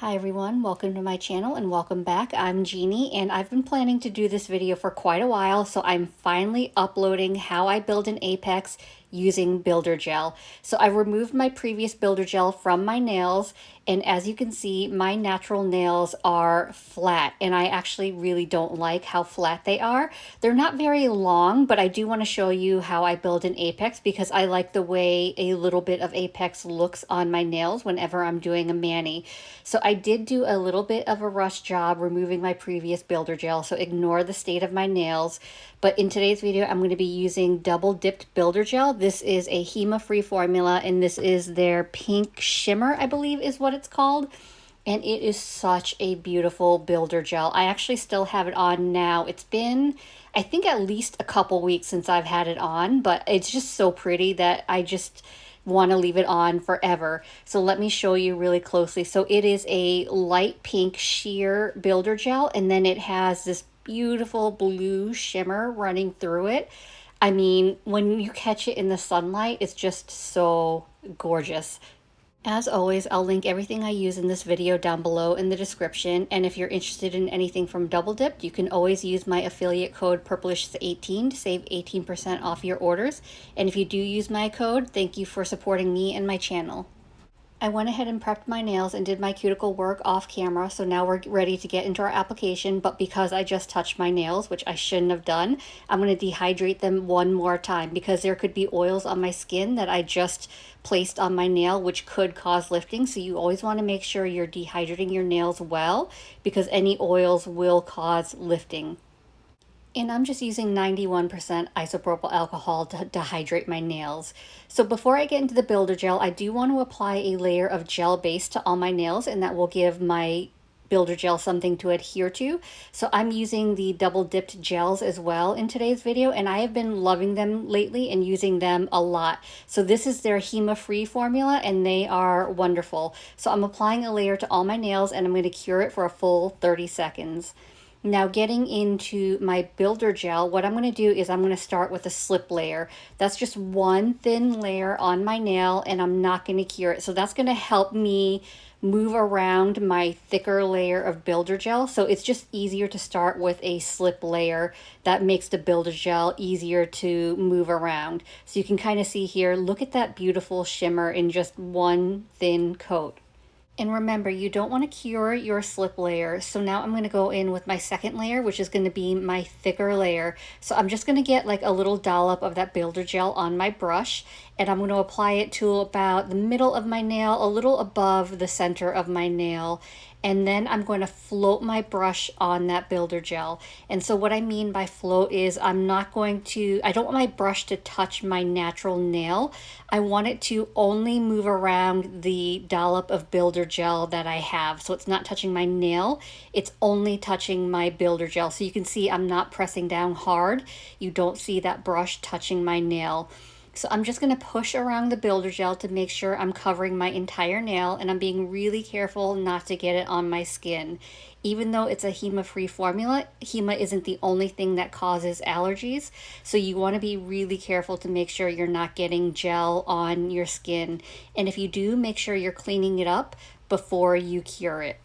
Hi everyone, welcome to my channel and welcome back. I'm Jeannie and I've been planning to do this video for quite a while, so I'm finally uploading how I build an apex using builder gel. So I removed my previous builder gel from my nails, and as you can see, my natural nails are flat, and I actually really don't like how flat they are. They're not very long, but I do want to show you how I build an apex because I like the way a little bit of apex looks on my nails whenever I'm doing a mani. So I did do a little bit of a rush job removing my previous builder gel, so ignore the state of my nails. But in today's video, I'm going to be using double dipped builder gel. This is a Hema free formula, and this is their pink shimmer, I believe is what it's called. And it is such a beautiful builder gel. I actually still have it on now. It's been, I think, at least a couple weeks since I've had it on, but it's just so pretty that I just want to leave it on forever. So let me show you really closely. So it is a light pink sheer builder gel, and then it has this beautiful blue shimmer running through it. I mean, when you catch it in the sunlight, it's just so gorgeous. As always, I'll link everything I use in this video down below in the description, and if you're interested in anything from Double Dipped, you can always use my affiliate code Purplish18 to save 18% off your orders. And if you do use my code, thank you for supporting me and my channel. I went ahead and prepped my nails and did my cuticle work off camera, so now we're ready to get into our application. But because I just touched my nails, which I shouldn't have done, I'm going to dehydrate them one more time because there could be oils on my skin that I just placed on my nail, which could cause lifting. So you always want to make sure you're dehydrating your nails well because any oils will cause lifting. And I'm just using 91% isopropyl alcohol to dehydrate my nails. So before I get into the builder gel, I do want to apply a layer of gel base to all my nails, and that will give my builder gel something to adhere to. So I'm using the double dipped gels as well in today's video, and I have been loving them lately and using them a lot. So this is their Hema free formula, and they are wonderful. So I'm applying a layer to all my nails, and I'm going to cure it for a full 30 seconds. Now getting into my builder gel, what I'm going to do is I'm going to start with a slip layer. That's just one thin layer on my nail, and I'm not going to cure it. So that's going to help me move around my thicker layer of builder gel. So it's just easier to start with a slip layer. That makes the builder gel easier to move around. So you can kind of see here, look at that beautiful shimmer in just one thin coat. And remember, you don't want to cure your slip layer. So now I'm going to go in with my second layer, which is going to be my thicker layer. So I'm just going to get like a little dollop of that builder gel on my brush, and I'm going to apply it to about the middle of my nail, a little above the center of my nail. And then I'm going to float my brush on that builder gel. And so what I mean by float is I don't want my brush to touch my natural nail. I want it to only move around the dollop of builder gel that I have. So it's not touching my nail, it's only touching my builder gel. So you can see I'm not pressing down hard. You don't see that brush touching my nail. So I'm just going to push around the builder gel to make sure I'm covering my entire nail, and I'm being really careful not to get it on my skin. Even though it's a Hema-free formula, Hema isn't the only thing that causes allergies, so you want to be really careful to make sure you're not getting gel on your skin. And if you do, make sure you're cleaning it up before you cure it.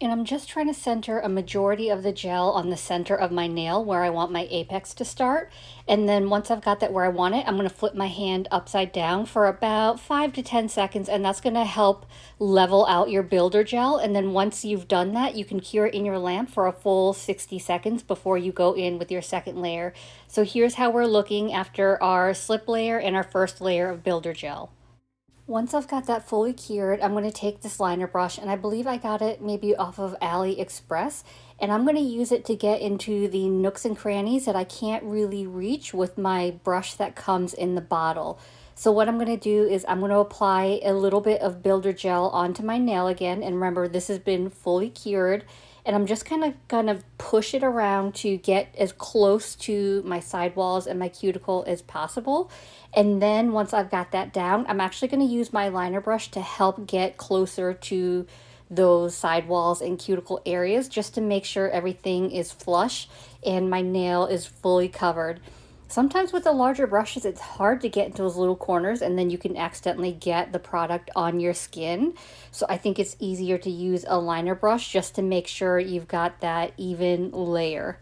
And I'm just trying to center a majority of the gel on the center of my nail where I want my apex to start. And then once I've got that where I want it, I'm going to flip my hand upside down for about 5 to 10 seconds, and that's going to help level out your builder gel. And then once you've done that, you can cure it in your lamp for a full 60 seconds before you go in with your second layer. So here's how we're looking after our slip layer and our first layer of builder gel. Once I've got that fully cured, I'm going to take this liner brush, and I believe I got it maybe off of AliExpress, and I'm going to use it to get into the nooks and crannies that I can't really reach with my brush that comes in the bottle. So what I'm going to do is I'm going to apply a little bit of builder gel onto my nail again, and remember this has been fully cured. And I'm just kind of gonna push it around to get as close to my sidewalls and my cuticle as possible. And then once I've got that down, I'm actually gonna use my liner brush to help get closer to those sidewalls and cuticle areas, just to make sure everything is flush and my nail is fully covered. Sometimes with the larger brushes, it's hard to get into those little corners and then you can accidentally get the product on your skin. So I think it's easier to use a liner brush just to make sure you've got that even layer.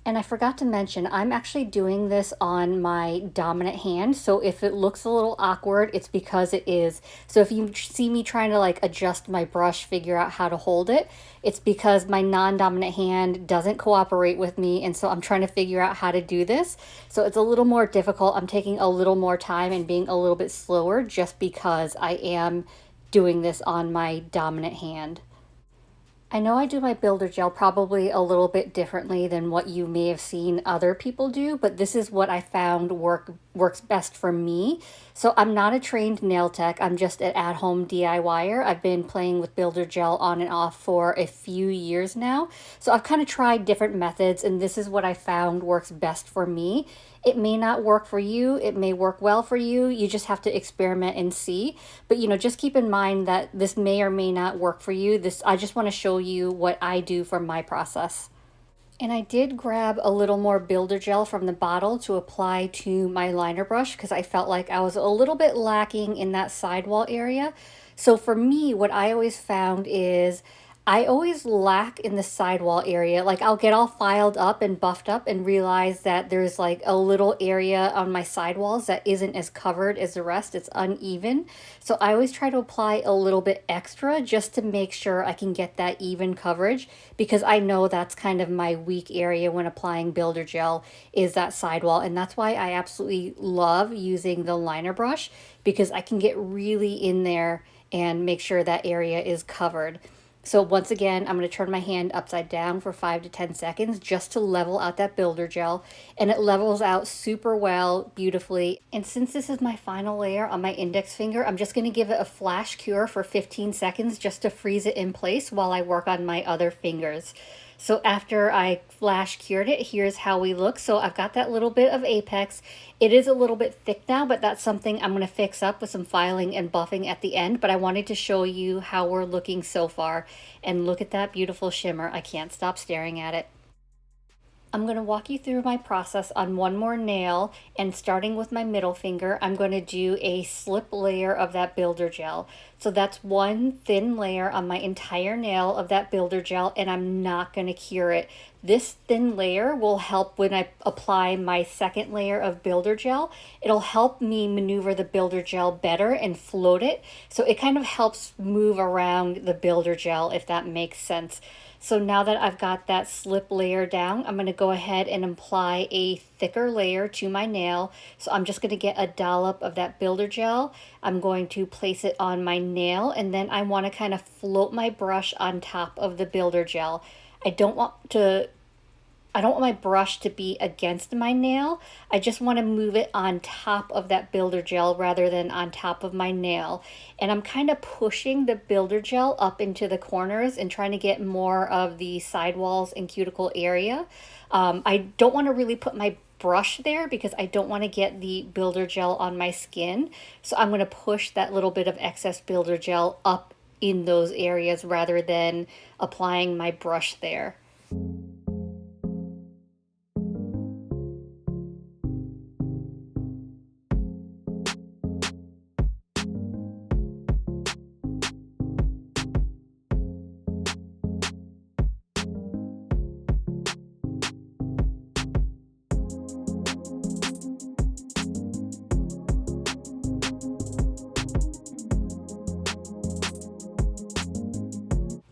And I forgot to mention, I'm actually doing this on my dominant hand. So if it looks a little awkward, it's because it is. So if you see me trying to like adjust my brush, figure out how to hold it, it's because my non-dominant hand doesn't cooperate with me. And so I'm trying to figure out how to do this. So it's a little more difficult. I'm taking a little more time and being a little bit slower just because I am doing this on my dominant hand. I know I do my builder gel probably a little bit differently than what you may have seen other people do, but this is what I found works best for me. So I'm not a trained nail tech, I'm just an at-home DIYer. I've been playing with builder gel on and off for a few years now. So I've kind of tried different methods and this is what I found works best for me. It may not work for you, it may work well for you, you just have to experiment and see. But just keep in mind that this may or may not work for you. I just want to show you what I do for my process. And I did grab a little more builder gel from the bottle to apply to my liner brush because I felt like I was a little bit lacking in that sidewall area. So for me, what I always found is I always lack in the sidewall area. Like I'll get all filed up and buffed up and realize that there's like a little area on my sidewalls that isn't as covered as the rest. It's uneven. So I always try to apply a little bit extra just to make sure I can get that even coverage because I know that's kind of my weak area when applying builder gel is that sidewall. And that's why I absolutely love using the liner brush because I can get really in there and make sure that area is covered. So once again, I'm going to turn my hand upside down for 5 to 10 seconds just to level out that builder gel. And it levels out super well, beautifully. And since this is my final layer on my index finger, I'm just going to give it a flash cure for 15 seconds just to freeze it in place while I work on my other fingers. So after I flash cured it, here's how we look. So I've got that little bit of apex. It is a little bit thick now, but that's something I'm going to fix up with some filing and buffing at the end. But I wanted to show you how we're looking so far. And look at that beautiful shimmer. I can't stop staring at it. I'm going to walk you through my process on one more nail, and starting with my middle finger, I'm going to do a slip layer of that builder gel. So that's one thin layer on my entire nail of that builder gel, and I'm not going to cure it. This thin layer will help when I apply my second layer of builder gel. It'll help me maneuver the builder gel better and float it. So it kind of helps move around the builder gel, if that makes sense. So now that I've got that slip layer down, I'm going to go ahead and apply a thicker layer to my nail. So I'm just going to get a dollop of that builder gel. I'm going to place it on my nail, and then I want to kind of float my brush on top of the builder gel. I don't want my brush to be against my nail. I just want to move it on top of that builder gel rather than on top of my nail. And I'm kind of pushing the builder gel up into the corners and trying to get more of the sidewalls and cuticle area. I don't want to really put my brush there because I don't want to get the builder gel on my skin. So I'm going to push that little bit of excess builder gel up in those areas rather than applying my brush there.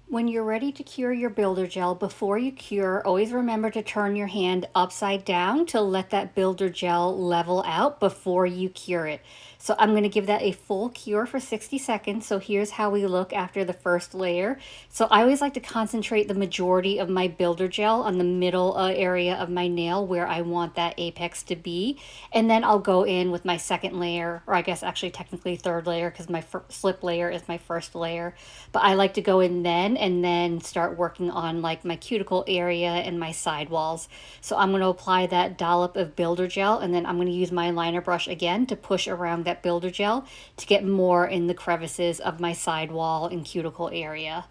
When you're ready to cure your builder gel, before you cure, always remember to turn your hand upside down to let that builder gel level out before you cure it. So I'm going to give that a full cure for 60 seconds. So here's how we look after the first layer. So I always like to concentrate the majority of my builder gel on the middle area of my nail where I want that apex to be. And then I'll go in with my second layer, or I guess actually technically third layer because my slip layer is my first layer. But I like to go in then and then start working on like my cuticle area and my sidewalls. So I'm going to apply that dollop of builder gel, and then I'm going to use my liner brush again to push around that builder gel to get more in the crevices of my sidewall and cuticle area.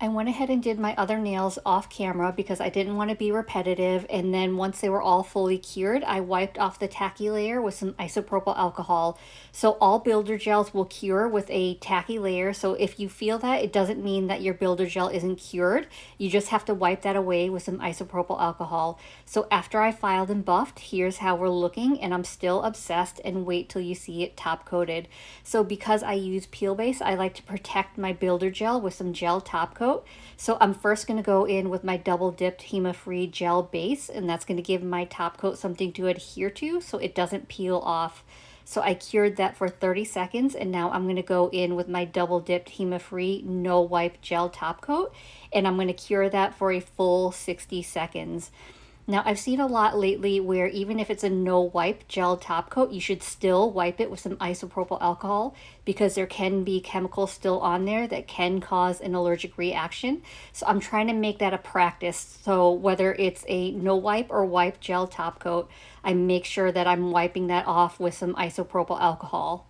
I went ahead and did my other nails off camera because I didn't want to be repetitive, and then once they were all fully cured, I wiped off the tacky layer with some isopropyl alcohol. So all builder gels will cure with a tacky layer, so if you feel that, it doesn't mean that your builder gel isn't cured. You just have to wipe that away with some isopropyl alcohol. So after I filed and buffed, here's how we're looking, and I'm still obsessed, and wait till you see it top coated. So because I use peel base, I like to protect my builder gel with some gel top coat. So I'm first going to go in with my double dipped Hema free gel base, and that's going to give my top coat something to adhere to so it doesn't peel off. So I cured that for 30 seconds, and now I'm going to go in with my double dipped Hema free no wipe gel top coat, and I'm going to cure that for a full 60 seconds. Now, I've seen a lot lately where even if it's a no wipe gel top coat, you should still wipe it with some isopropyl alcohol because there can be chemicals still on there that can cause an allergic reaction. So I'm trying to make that a practice. So whether it's a no wipe or wipe gel top coat, I make sure that I'm wiping that off with some isopropyl alcohol.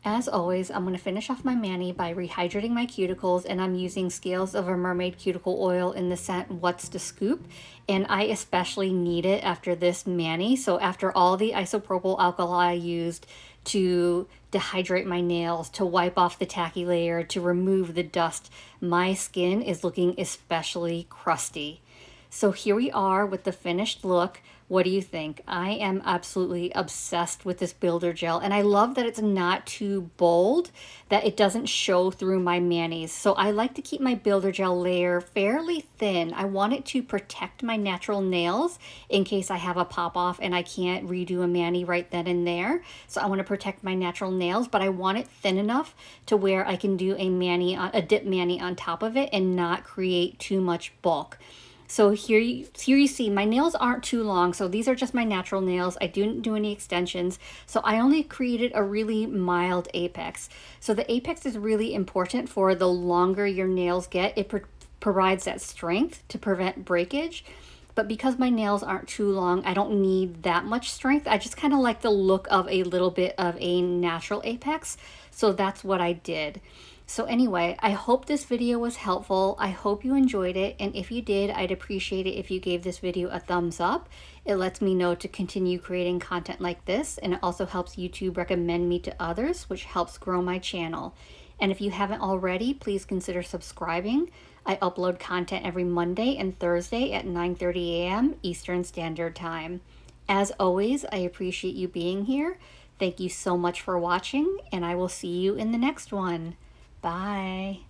As always, I'm going to finish off my mani by rehydrating my cuticles, and I'm using Scales of a Mermaid cuticle oil in the scent What's the Scoop, and I especially need it after this mani. So after all the isopropyl alcohol I used to dehydrate my nails, to wipe off the tacky layer, to remove the dust, my skin is looking especially crusty. So here we are with the finished look. What do you think? I am absolutely obsessed with this builder gel, and I love that it's not too bold, that it doesn't show through my manis. So I like to keep my builder gel layer fairly thin. I want it to protect my natural nails in case I have a pop off and I can't redo a mani right then and there. So I want to protect my natural nails, but I want it thin enough to where I can do a dip mani on top of it and not create too much bulk. So here you see my nails aren't too long, so these are just my natural nails. I didn't do any extensions, so I only created a really mild apex. So the apex is really important for the longer your nails get. It provides that strength to prevent breakage. But because my nails aren't too long, I don't need that much strength. I just kind of like the look of a little bit of a natural apex. So that's what I did. So anyway, I hope this video was helpful. I hope you enjoyed it. And if you did, I'd appreciate it if you gave this video a thumbs up. It lets me know to continue creating content like this. And it also helps YouTube recommend me to others, which helps grow my channel. And if you haven't already, please consider subscribing. I upload content every Monday and Thursday at 9:30 a.m. Eastern Standard Time. As always, I appreciate you being here. Thank you so much for watching, and I will see you in the next one. Bye.